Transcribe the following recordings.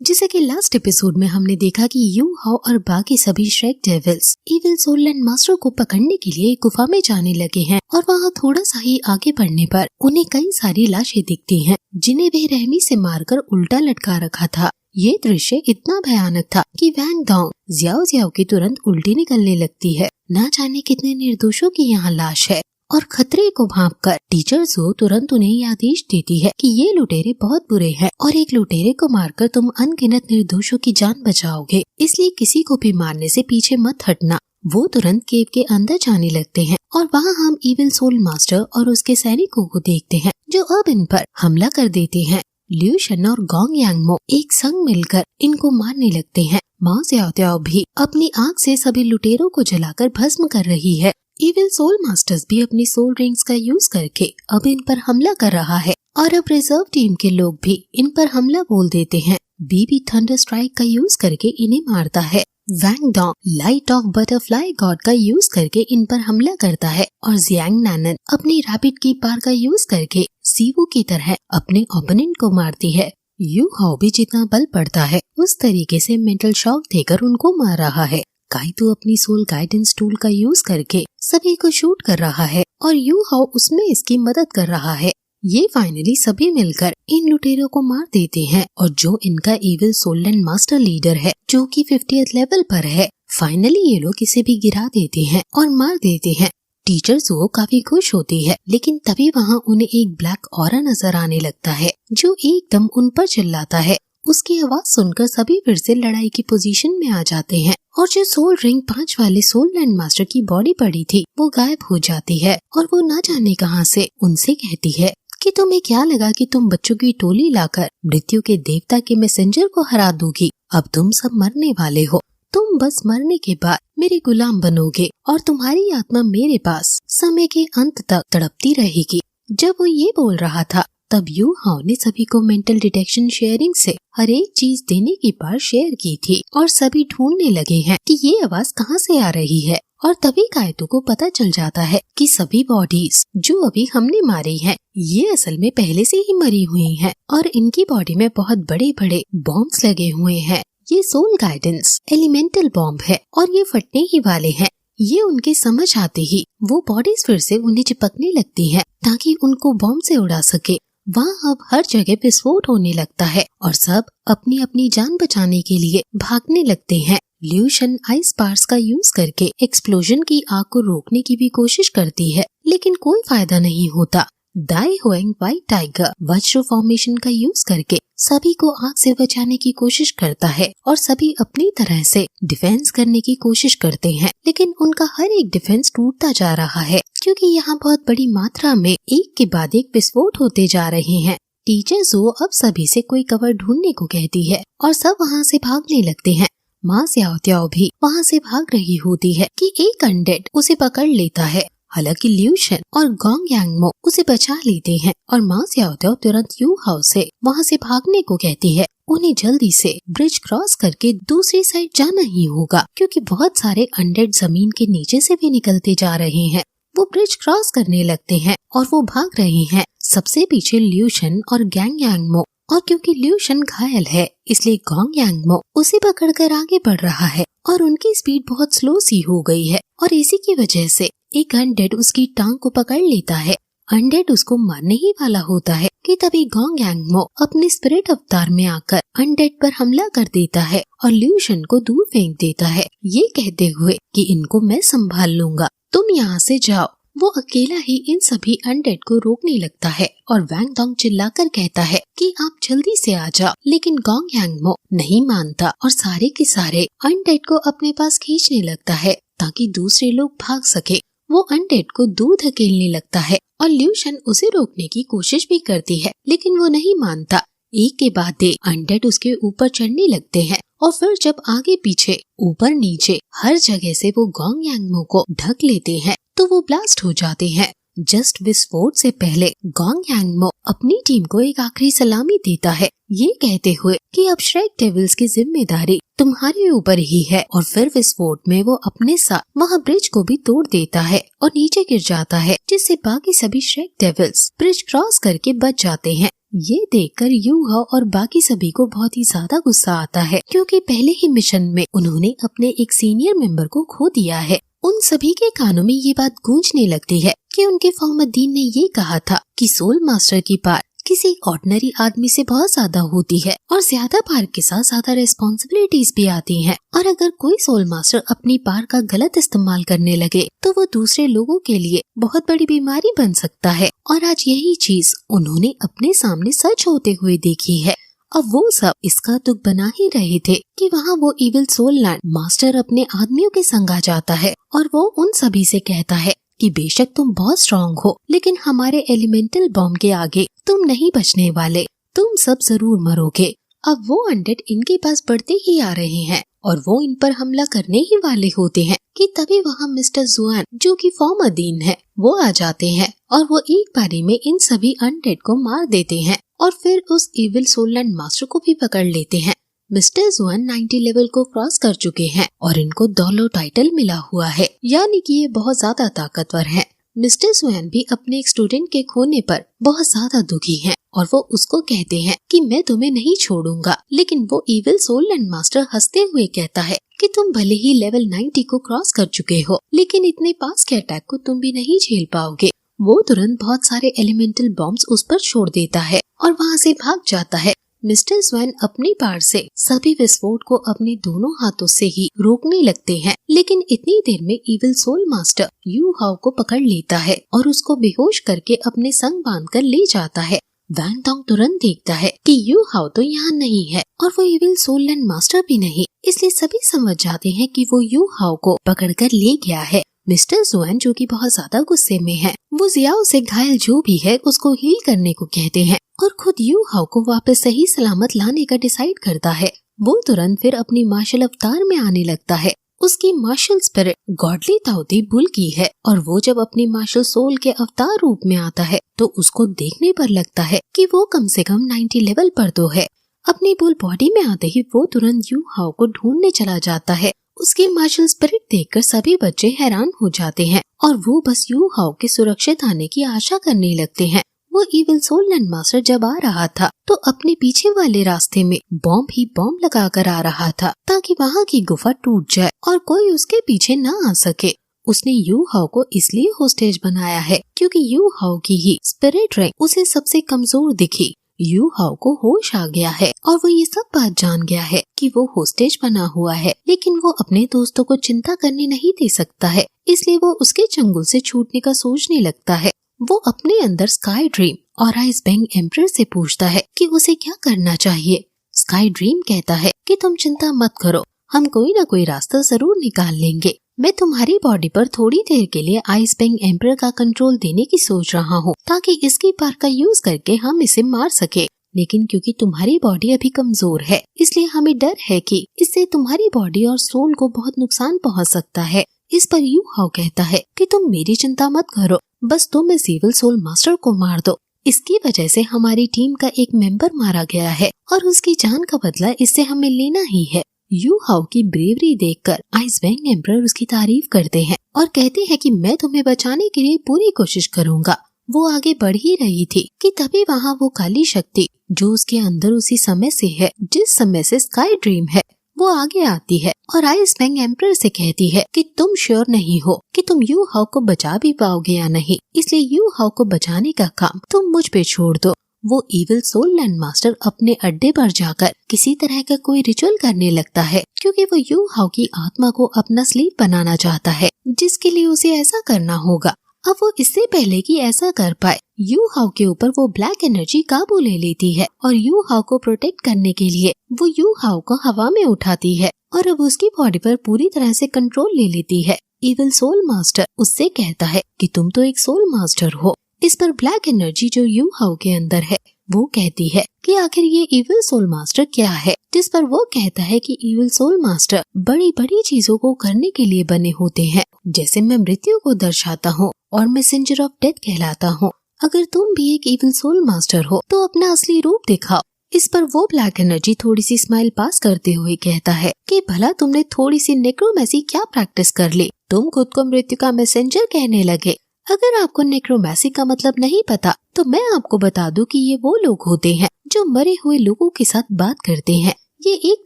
जैसे कि last episode में हमने देखा कि यू हाओ और बाकी सभी Shrek devils evil soul land master को पकड़ने के लिए गुफा में जाने लगे हैं और वहाँ थोड़ा सा ही आगे बढ़ने पर उन्हें कई सारी लाशें दिखती हैं जिन्हें बेरहमी से मारकर उल्टा लटका रखा था। ये दृश्य इतना भयानक था कि वैंग डोंग जियाओ जियाओ की तुरंत उल्टी निकलने लगती है। न जाने कितने निर्दोषों की यहाँ लाश है और खतरे को भांपकर टीचर ज़ो तुरंत उन्हें ये आदेश देती है कि ये लुटेरे बहुत बुरे हैं और एक लुटेरे को मारकर तुम अनगिनत निर्दोषों की जान बचाओगे, इसलिए किसी को भी मारने से पीछे मत हटना। वो तुरंत केव के अंदर जाने लगते हैं और वहाँ हम इविल सोल मास्टर और उसके सैनिकों को देखते हैं जो अब इन पर हमला कर देते हैं। लियू शन और गोंग यांगमो एक संग मिलकर इनको मारने लगते हैं। माओ ज़्याओ त्याओ भी अपनी आग से सभी लुटेरों को जलाकर भस्म कर रही है। इविल सोल मास्टर्स भी अपनी सोल रिंग्स का यूज करके अब इन पर हमला कर रहा है और अब रिजर्व टीम के लोग भी इन पर हमला बोल देते हैं। बीबी थंडर स्ट्राइक का यूज करके इन्हें मारता है। Wang Dong light of butterfly god का यूज करके इन पर हमला करता है और जियांग नैनन अपनी रैबिट की पार का यूज करके सीवू की तरह अपने ओपोनेंट को मारती है। यू हाओ भी जितना बल पड़ता है उस तरीके से मेंटल शॉक देकर उनको मार रहा है। काइतो अपनी सोल गाइडेंस टूल का यूज करके सभी को शूट कर रहा है और यू हाओ उसमें इसकी मदद कर रहा है। ये फाइनली सभी मिलकर इन लुटेरों को मार देते हैं और जो इनका evil soul land master leader है जो कि 50th लेवल पर है, फाइनली ये लोग इसे भी गिरा देते हैं और मार देते हैं। टीचर ज़ो काफी खुश होती है लेकिन तभी वहाँ उन्हें एक ब्लैक ऑरा नजर आने लगता है जो एकदम उन पर चिल्लाता है। उसकी आवाज सुनकर सभी फिर से लड़ाई की पोजीशन में आ जाते हैं और जो सोल रिंग 5 वाले सोल लैंड मास्टर की बॉडी पड़ी थी वो गायब हो जाती है और वो न जाने कहां से उनसे कहती है कि तुम्हें क्या लगा कि तुम बच्चों की टोली लाकर मृत्यु के देवता के मैसेंजर को हरा दोगी। अब तुम सब मरने वाले हो, तुम बस मरने के बाद मेरे गुलाम बनोगे और तुम्हारी आत्मा मेरे पास समय के अंत तक तड़पती रहेगी। जब वो ये बोल रहा था तब यू हाओ ने सभी को मेंटल डिटेक्शन शेयरिंग से हर एक चीज देने की बात शेयर की थी और सभी ढूंढने लगे हैं कि ये आवाज कहाँ से आ रही है। और तभी काइतो को पता चल जाता है कि सभी बॉडीज जो अभी हमने मारी हैं, ये असल में पहले से ही मरी हुई हैं और इनकी बॉडी में बहुत बड़े बड़े बॉम्ब्स लगे हुए हैं। ये सोल गाइडेंस एलिमेंटल बॉम्ब है और ये फटने ही वाले हैं। ये उनके समझ आते ही वो बॉडीज फिर से उन्हें चिपकने लगती हैं ताकि उनको बॉम्ब से उड़ा सके। वहाँ अब हर जगह विस्फोट होने लगता है और सब अपनी अपनी जान बचाने के लिए भागने लगते हैं। लियू शन आइस पार्स का यूज करके एक्सप्लोजन की आग को रोकने की भी कोशिश करती है लेकिन कोई फायदा नहीं होता। दाई होएंग व्हाइट टाइगर वज्र फॉर्मेशन का यूज करके सभी को आग से बचाने की कोशिश करता है और सभी अपनी तरह से डिफेंस करने की कोशिश करते हैं लेकिन उनका हर एक डिफेंस टूटता जा रहा है क्योंकि यहाँ बहुत बड़ी मात्रा में एक के बाद एक विस्फोट होते जा रहे हैं। टीचर ज़ो अब सभी से कोई कवर ढूंढने को कहती है और सब वहाँ से भागने लगते हैं। माँ ज़्याओ त्याओ भी वहाँ से भाग रही होती है कि एक अनडेड उसे पकड़ लेता है। हालांकि लियू शन और गोंग यांगमो उसे बचा लेते हैं और माँ ज़्याओ त्याओ तुरंत यू हाओ से वहाँ से भागने को कहती है। उन्हें जल्दी से ब्रिज क्रॉस करके दूसरी साइड जाना ही होगा क्योंकि बहुत सारे अनडेड जमीन के नीचे से भी निकलते जा रहे हैं। वो ब्रिज क्रॉस करने लगते हैं और वो भाग रहे हैं। सबसे पीछे लियू शन और गैंग यांगमो और क्योंकि लियू शन घायल है इसलिए गोंग यांगमो उसे पकड़कर आगे बढ़ रहा है और उनकी स्पीड बहुत स्लो सी हो गई है और इसी की वजह से एक अनडेड उसकी टांग को पकड़ लेता है। अनडेड उसको मारने ही वाला होता है कि तभी गोंग यांगमो अपने स्पिरिट अवतार में आकर अनडेड पर हमला कर देता है और लियू शन को दूर फेंक देता है ये कहते हुए कि इनको मैं संभाल लूंगा, तुम यहाँ से जाओ। वो अकेला ही इन सभी अनडेड को रोकने लगता है और वैंग डोंग चिल्लाकर कहता है कि आप जल्दी से आ जाओ लेकिन गोंग यांगमो नहीं मानता और सारे के सारे अनडेड को अपने पास खींचने लगता है ताकि दूसरे लोग भाग सके। वो अनडेड को दूर धकेलने लगता है और लियू शन उसे रोकने की कोशिश भी करती है लेकिन वो नहीं मानता। एक के बाद एक अनडेड उसके ऊपर चढ़ने लगते हैं और फिर जब आगे पीछे ऊपर नीचे हर जगह से वो गोंग यांगमो को ढक लेते हैं तो वो ब्लास्ट हो जाते हैं। जस्ट विस्फोट से पहले गोंग यांगमो अपनी टीम को एक आखिरी सलामी देता है ये कहते हुए कि अब श्रेक डेविल्स की जिम्मेदारी तुम्हारे ऊपर ही है और फिर विस्फोट में वो अपने साथ वहाँ ब्रिज को भी तोड़ देता है और नीचे गिर जाता है जिससे बाकी सभी श्रेक डेविल्स ब्रिज क्रॉस करके बच जाते हैं। ये देखकर यू हाओ और बाकी सभी को बहुत ही ज्यादा गुस्सा आता है, क्योंकि पहले ही मिशन में उन्होंने अपने एक सीनियर मेंबर को खो दिया है। उन सभी के कानों में ये बात गूंजने लगती है कि उनके फॉर्मर ने ये कहा था कि सोल मास्टर की पावर किसी ऑर्डिनरी आदमी से बहुत ज्यादा होती है और ज्यादा पावर के साथ ज्यादा रिस्पॉन्सिबिलिटीज भी आती हैं। और अगर कोई सोल मास्टर अपनी पावर का गलत इस्तेमाल करने लगे तो वो दूसरे लोगों के लिए बहुत बड़ी बीमारी बन सकता है। और आज यही चीज उन्होंने अपने सामने सच होते हुए देखी है। अब वो सब इसका दुख बना ही रहे थे कि वहाँ वो इविल सोल लैंड मास्टर अपने आदमियों के संग आ जाता है और वो उन सभी से कहता है कि बेशक तुम बहुत स्ट्रांग हो, लेकिन हमारे एलिमेंटल बॉम्ब के आगे तुम नहीं बचने वाले, तुम सब जरूर मरोगे। अब वो अनडेड इनके पास बढ़ते ही आ रहे हैं और वो इन पर हमला करने ही वाले होते हैं कि तभी वहाँ मिस्टर जुआन जो कि फॉर्मर डीन है वो आ जाते हैं और वो एक बारी में इन सभी अनडेड को मार देते हैं और फिर उस इविल सोल लैंड मास्टर को भी पकड़ लेते हैं। मिस्टर जुआन 90 लेवल को क्रॉस कर चुके हैं और इनको डॉलो टाइटल मिला हुआ है, यानी कि ये बहुत ज्यादा ताकतवर हैं। मिस्टर जुआन भी अपने एक स्टूडेंट के खोने पर बहुत ज्यादा दुखी हैं और वो उसको कहते हैं कि मैं तुम्हें नहीं छोड़ूंगा, लेकिन वो इविल सोल लैंड मास्टर हंसते हुए कहता है कि तुम भले ही लेवल 90 को क्रॉस कर चुके हो, लेकिन इतने पास के अटैक को तुम भी नहीं झेल पाओगे। वो तुरंत बहुत सारे एलिमेंटल बॉम्ब्स उस पर छोड़ देता है और वहाँ से भाग जाता है। मिस्टर स्वैन अपनी पावर से सभी विस्फोट को अपने दोनों हाथों से ही रोकने लगते हैं, लेकिन इतनी देर में इविल सोल मास्टर यू हाओ को पकड़ लेता है और उसको बेहोश करके अपने संग बांधकर ले जाता है। वैंग डोंग तुरंत देखता है कि यू हाओ तो यहाँ नहीं है और वो इविल सोल लैंड मास्टर भी नहीं, इसलिए सभी समझ जाते हैं कि वो यू हाओ को पकड़कर ले गया है। मिस्टर जुआन जो कि बहुत ज्यादा गुस्से में है, वो जियाओ से घायल जो भी है उसको हील करने को कहते हैं और खुद यू हाओ को वापस सही सलामत लाने का डिसाइड करता है। वो तुरंत फिर अपनी मार्शल अवतार में आने लगता है। उसकी मार्शल स्पिरिट गॉडली ताओती बुल की है और वो जब अपनी मार्शल सोल के अवतार रूप में आता है तो उसको देखने पर लगता है कि वो कम से कम 90 लेवल पर तो है। अपनी बुल बॉडी में आते ही वो तुरंत यू हाओ को ढूंढने चला जाता है। उसकी मार्शल स्पिरिट देखकर सभी बच्चे हैरान हो जाते हैं और वो बस यू हाओ के सुरक्षित आने की आशा करने लगते हैं। वो इविल सोल लैंड मास्टर जब आ रहा था तो अपने पीछे वाले रास्ते में बॉम्ब ही बॉम्ब लगा कर आ रहा था ताकि वहाँ की गुफा टूट जाए और कोई उसके पीछे न आ सके। उसने यू हाओ को इसलिए होस्टेज बनाया है क्योंकि यू हाओ की ही स्पिरिट रैंक उसे सबसे कमजोर दिखी। यू हाओ को होश आ गया है और वो ये सब बात जान गया है कि वो होस्टेज बना हुआ है, लेकिन वो अपने दोस्तों को चिंता करने नहीं दे सकता है, इसलिए वो उसके चंगुल से छूटने का सोचने लगता है। वो अपने अंदर स्काई ड्रीम और आइस बैंग एम्परर से पूछता है कि उसे क्या करना चाहिए। स्काई ड्रीम कहता है कि तुम चिंता मत करो, हम कोई न कोई रास्ता जरूर निकाल लेंगे। मैं तुम्हारी बॉडी पर थोड़ी देर के लिए आइस बैंग एम्परर का कंट्रोल देने की सोच रहा हूँ ताकि इसकी पावर का यूज करके हम इसे मार सके, लेकिन क्योंकि तुम्हारी बॉडी अभी कमजोर है इसलिए हमें डर है कि इससे तुम्हारी बॉडी और सोल को बहुत नुकसान पहुँच सकता है। इस पर यू हाओ कहता है कि तुम मेरी चिंता मत करो, बस तुम इस इविल सोल मास्टर को मार दो। इसकी वजह से हमारी टीम का एक मेंबर मारा गया है और उसकी जान का बदला इससे हमें लेना ही है। यू हाओ की ब्रेवरी देखकर आइस बैंग एम्परर उसकी तारीफ करते हैं और कहते हैं कि मैं तुम्हें बचाने के लिए पूरी कोशिश करूंगा। वो आगे बढ़ ही रही थी कि तभी वहाँ वो काली शक्ति जो उसके अंदर उसी समय से है जिस समय से स्काई ड्रीम है, वो आगे आती है और आइस बैंग एम्परर से कहती है कि तुम श्योर नहीं हो कि तुम यू हाओ को बचा भी पाओगे या नहीं, इसलिए यू हाओ को बचाने का काम तुम मुझ पे छोड़ दो। वो इविल सोल लैंड मास्टर अपने अड्डे पर जाकर किसी तरह का कोई रिचुअल करने लगता है क्योंकि वो यू हाओ की आत्मा को अपना स्लीव बनाना चाहता है, जिसके लिए उसे ऐसा करना होगा। अब वो इससे पहले कि ऐसा कर पाए यू हाओ के ऊपर वो ब्लैक एनर्जी काबू ले लेती है और यू हाओ को प्रोटेक्ट करने के लिए वो यू हाओ को हवा में उठाती है और अब उसकी बॉडी पर पूरी तरह से कंट्रोल ले लेती है। इविल सोल मास्टर उससे कहता है कि तुम तो एक सोल मास्टर हो। इस पर ब्लैक एनर्जी जो यू हाओ के अंदर है वो कहती है कि आखिर ये इविल सोल मास्टर क्या है, जिस पर वो कहता है कि इविल सोल मास्टर बड़ी बड़ी चीजों को करने के लिए बने होते हैं, जैसे मैं मृत्यु को दर्शाता हूँ और मैसेंजर ऑफ डेथ कहलाता हूँ। अगर तुम भी एक इविल सोल मास्टर हो तो अपना असली रूप दिखाओ। इस पर वो ब्लैक एनर्जी थोड़ी सी स्माइल पास करते हुए कहता है कि भला तुमने थोड़ी सी नेक्रोमेसी क्या प्रैक्टिस कर ली, तुम खुद को मृत्यु का मैसेंजर कहने लगे। अगर आपको नेक्रोमैंसी का मतलब नहीं पता तो मैं आपको बता दूं कि ये वो लोग होते हैं जो मरे हुए लोगों के साथ बात करते हैं। ये एक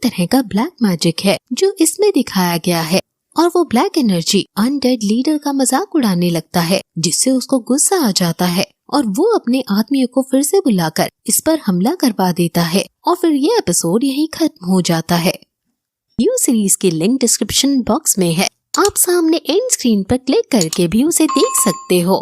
तरह का ब्लैक मैजिक है जो इसमें दिखाया गया है और वो ब्लैक एनर्जी अनडेड लीडर का मजाक उड़ाने लगता है, जिससे उसको गुस्सा आ जाता है और वो अपने आदमियों को फिर से बुलाकर इस पर हमला करवा देता है और फिर ये एपिसोड यहीं खत्म हो जाता है। यू सीरीज की लिंक डिस्क्रिप्शन बॉक्स में है, आप सामने एंड स्क्रीन पर क्लिक करके भी उसे देख सकते हो।